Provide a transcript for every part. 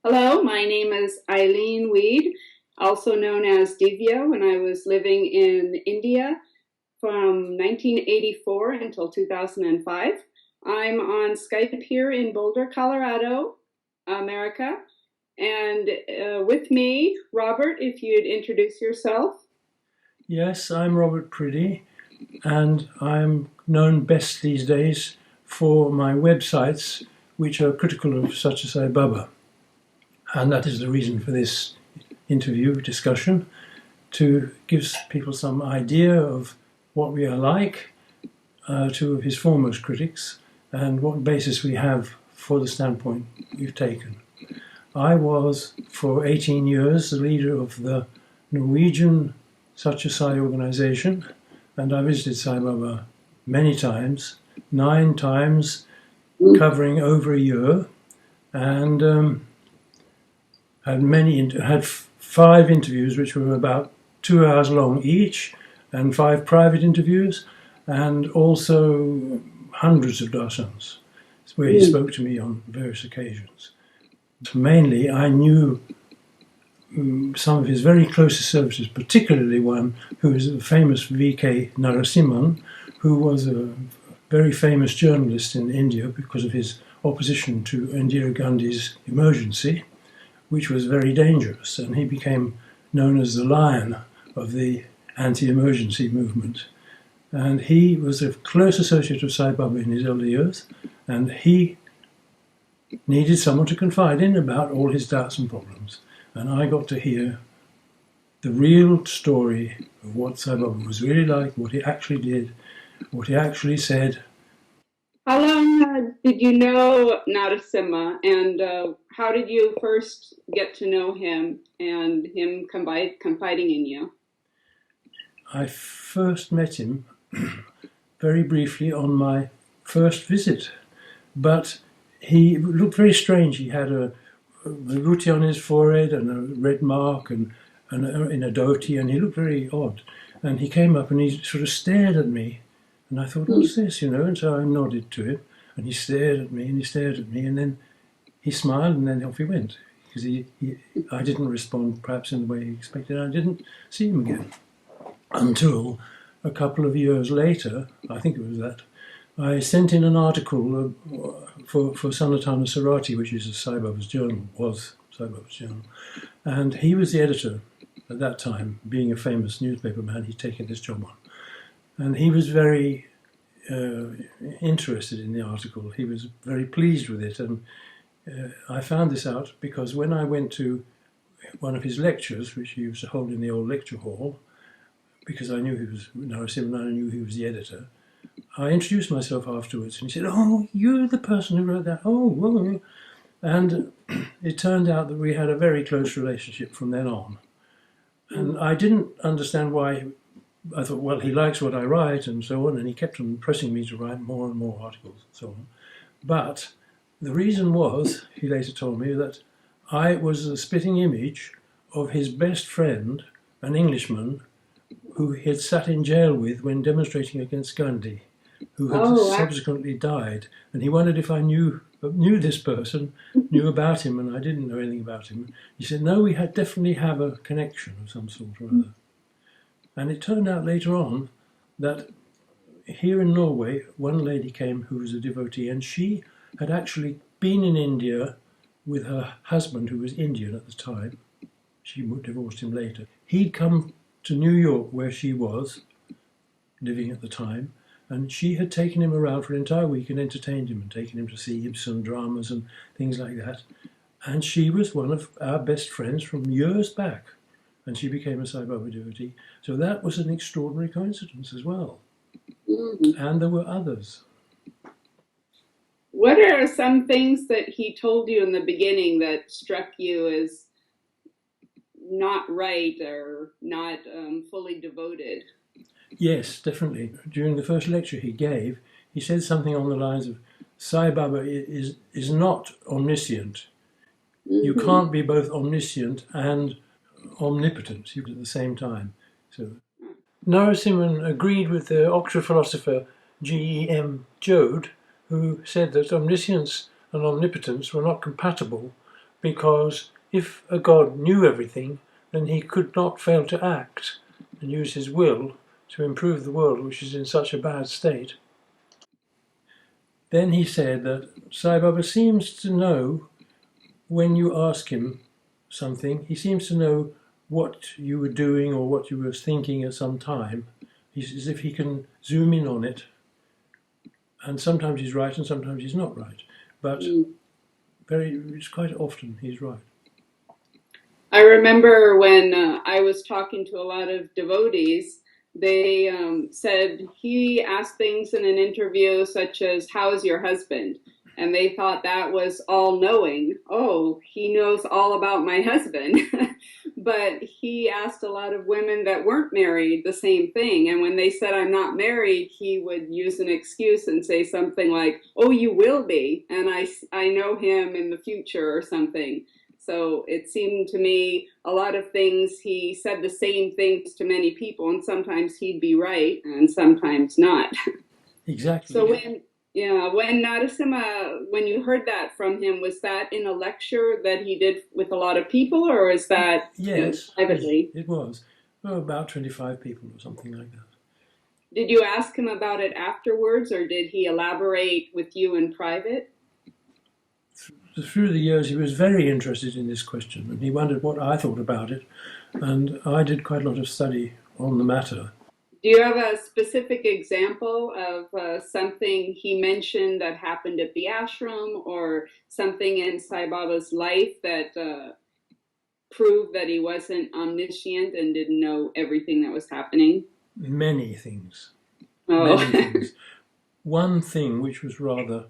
Hello, my name is Eileen Weed, also known as Divya, when I was living in India from 1984 until 2005. I'm on Skype here in Boulder, Colorado, America. And with me, Robert, if you'd introduce yourself. Yes, I'm Robert Priddy, and I'm known best these days for my websites, which are critical of Sathya Sai Baba. And that is the reason for this interview discussion, to give people some idea of what we are like, two of his foremost critics, and what basis we have for the standpoint we've taken. I was, for 18 years, the leader of the Norwegian Sathya Sai organization, and I visited Sai Baba many times, 9 times, covering over a year, and had 5 interviews which were about 2 hours long each, and 5 private interviews, and also hundreds of darsans where he spoke to me on various occasions. Mainly, I knew some of his very closest services, particularly one who is the famous V.K. Narasimhan, who was a very famous journalist in India because of his opposition to Indira Gandhi's emergency, which was very dangerous, and he became known as the lion of the anti-emergency movement. And he was a close associate of Sai Baba in his early years, and he needed someone to confide in about all his doubts and problems. And I got to hear the real story of what Sai Baba was really like, what he actually did, what he actually said. How long did you know Narasimha, and how did you first get to know him and him confiding in you? I first met him very briefly on my first visit, but he looked very strange. He had a ruti on his forehead and a red mark and in a dhoti, and he looked very odd. And he came up and he sort of stared at me, and I thought, what's this, And so I nodded to him, and he stared at me and he stared at me, and then he smiled, and then off he went, because I didn't respond perhaps in the way he expected. I didn't see him again until a couple of years later. I think it was that I sent in an article for Sanatana Sarati, which is Sai Baba's journal, was Sai Baba's journal, and he was the editor at that time. Being a famous newspaper man, he'd taken this job on, and he was very interested in the article. He was very pleased with it, and I found this out because when I went to one of his lectures, which he used to hold in the old lecture hall, because I knew he was Narasimhan, I knew he was the editor, I introduced myself afterwards, and he said, "Oh, you're the person who wrote that. Oh, well." And it turned out that we had a very close relationship from then on. And I didn't understand why. I thought, well, he likes what I write and so on, and he kept on pressing me to write more and more articles and so on. But the reason was, he later told me, that I was a spitting image of his best friend, an Englishman, who he had sat in jail with when demonstrating against Gandhi, who had subsequently died. And he wondered if I knew this person, knew about him, and I didn't know anything about him. He said, no, we definitely have a connection of some sort or other. And it turned out later on that here in Norway, one lady came who was a devotee, and she had actually been in India with her husband, who was Indian at the time. She divorced him later. He'd come to New York, where she was living at the time, and she had taken him around for an entire week and entertained him and taken him to see Ibsen dramas and things like that. And she was one of our best friends from years back, and she became a Sai Baba devotee. So that was an extraordinary coincidence as well. And there were others. What are some things that he told you in the beginning that struck you as not right or not fully devoted? Yes, definitely. During the first lecture he gave, he said something on the lines of, Sai Baba is not omniscient. You can't be both omniscient and omnipotent at the same time. So Narasimhan agreed with the Oxford philosopher G.E.M. Joad, who said that omniscience and omnipotence were not compatible, because if a God knew everything, then he could not fail to act and use his will to improve the world, which is in such a bad state. Then he said that Sai Baba seems to know when you ask him something, he seems to know what you were doing or what you were thinking at some time. It's as if he can zoom in on it, and sometimes he's right and sometimes he's not right. But it's quite often he's right. I remember when I was talking to a lot of devotees, they said he asked things in an interview such as, "How's your husband?" And they thought that was all knowing. Oh, he knows all about my husband. But he asked a lot of women that weren't married the same thing. And when they said, "I'm not married," he would use an excuse and say something like, "Oh, you will be. And I know him in the future," or something. So it seemed to me a lot of things, he said the same things to many people, and sometimes he'd be right and sometimes not. Exactly. So when Narasimha, when you heard that from him, was that in a lecture that he did with a lot of people, or is that yes, privately? it was. Well, about 25 people or something like that. Did you ask him about it afterwards, or did he elaborate with you in private? Through the years, he was very interested in this question, and he wondered what I thought about it, and I did quite a lot of study on the matter. Do you have a specific example of something he mentioned that happened at the ashram, or something in Sai Baba's life that proved that he wasn't omniscient and didn't know everything that was happening? Many things. Oh. Many things. One thing which was rather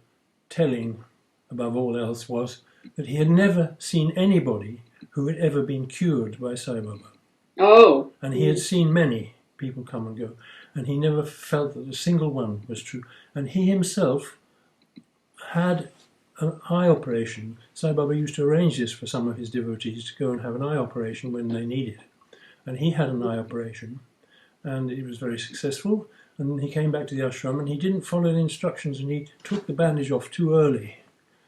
telling above all else was that he had never seen anybody who had ever been cured by Sai Baba. Oh. And he had seen many people come and go, and he never felt that a single one was true. And he himself had an eye operation. Sai Baba used to arrange this for some of his devotees to go and have an eye operation when they needed it. And he had an eye operation, and it was very successful. And he came back to the ashram, and he didn't follow the instructions, and he took the bandage off too early.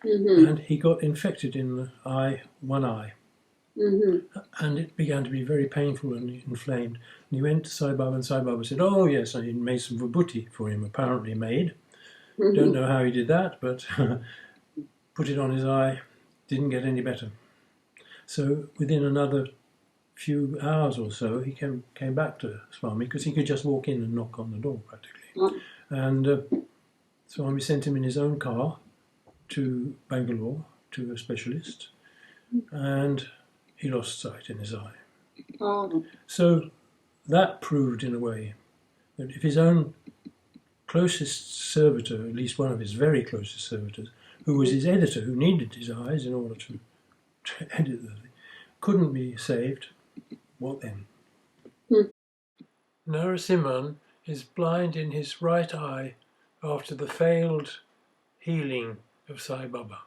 Mm-hmm. And he got infected in the eye, one eye. Mm-hmm. And it began to be very painful and inflamed. And he went to Sai Baba, and Sai Baba said, "Oh yes," and he made some vibhuti for him, apparently made. Mm-hmm. Don't know how he did that, but put it on his eye, didn't get any better. So within another few hours or so, he came back to Swami, because he could just walk in and knock on the door practically. Mm-hmm. And Swami sent him in his own car to Bangalore, to a specialist, and he lost sight in his eye. Oh. So that proved in a way that if his own closest servitor, at least one of his very closest servitors, who was his editor, who needed his eyes in order to edit the thing, couldn't be saved, what then? Narasimhan is blind in his right eye after the failed healing of Sai Baba.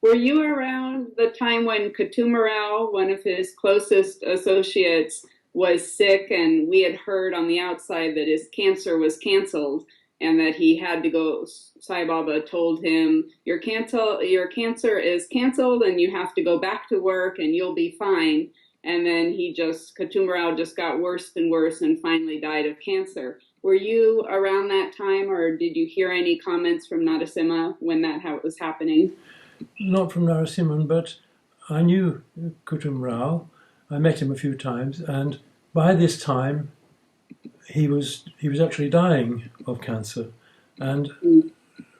Were you around the time when Kutumarao, one of his closest associates, was sick, and we had heard on the outside that his cancer was canceled and that he had to go? Sai Baba told him, your cancer is canceled and you have to go back to work and you'll be fine. And then Kutumarao just got worse and worse and finally died of cancer. Were you around that time, or did you hear any comments from Narasimha when that was happening? Not from Narasimhan, but I knew Kutumarao. I met him a few times, and by this time he was actually dying of cancer. And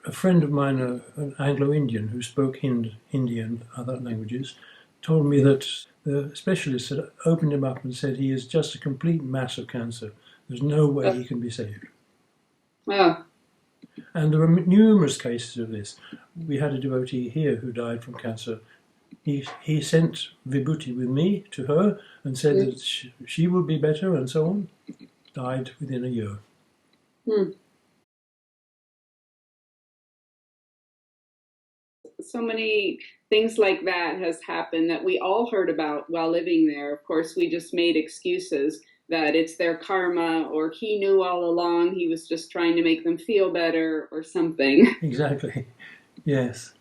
a friend of mine, an Anglo-Indian who spoke Hindi and other languages, told me that the specialist had opened him up and said he is just a complete mass of cancer. There's no way he can be saved. Wow. And there are numerous cases of this. We had a devotee here who died from cancer. He sent vibhuti with me to her and said that she would be better and so on. Died within a year. So many things like that has happened that we all heard about while living there. Of course, we just made excuses that it's their karma, or he knew all along, he was just trying to make them feel better or something. Exactly. Yes.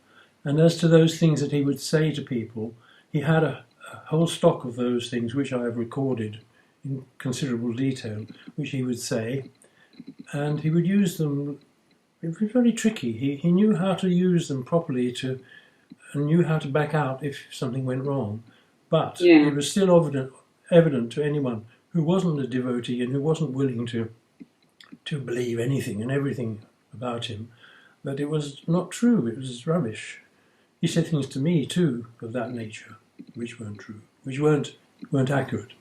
And as to those things that he would say to people, he had a whole stock of those things which I have recorded in considerable detail, which he would say, and he would use them. It was very tricky. He knew how to use them properly and knew how to back out if something went wrong. But it was still evident to anyone who wasn't a devotee and who wasn't willing to believe anything and everything about him that it was not true, it was rubbish. He said things to me too of that nature which weren't true, which weren't accurate.